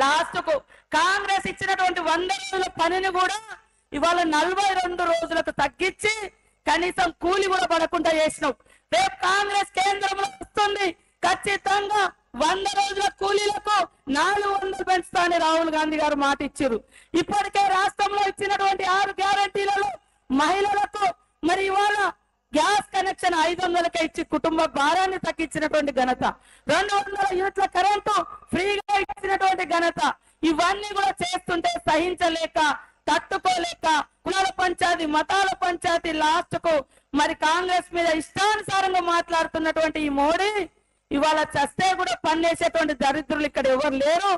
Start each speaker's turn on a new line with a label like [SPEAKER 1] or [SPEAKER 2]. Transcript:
[SPEAKER 1] Last కు కాంగ్రెస్ ఇచ్చినటువంటి 100 రోజుల పనిని కూడా ఇవాళ 42 రోజులకు తగ్గించి కనీసం కూలి కూడా పడకుండా చేసినావు. రేపు కాంగ్రెస్ కేంద్రంలో వస్తుంది, ఖచ్చితంగా 100 రోజుల కూలీలకు 400 పెంచుతా అని రాహుల్ గాంధీ గారు మాట ఇచ్చారు. ఇప్పటికే రాష్ట్రంలో ఇచ్చినటువంటి 6 గ్యారంటీలలో మహిళలకు మరి ఇవాళ గ్యాస్ కనెక్షన్ 500కే ఇచ్చి కుటుంబ భారాన్ని తగ్గించినటువంటి ఘనత, 200 యూనిట్ల కరెంటు ఫ్రీగా ఇచ్చినటువంటి ఘనత, ఇవన్నీ కూడా చేస్తుంటే సహించలేక తట్టుకోలేక కులాల పంచాయతీ మతాల పంచాయతీ లాస్ట్ కు మరి కాంగ్రెస్ మీద ఇష్టానుసారంగా మాట్లాడుతున్నటువంటి ఈ మోడీ ఇవాళ చస్తే కూడా పన్నేసేటువంటి దరిద్రులు ఇక్కడ ఎవరు లేరు.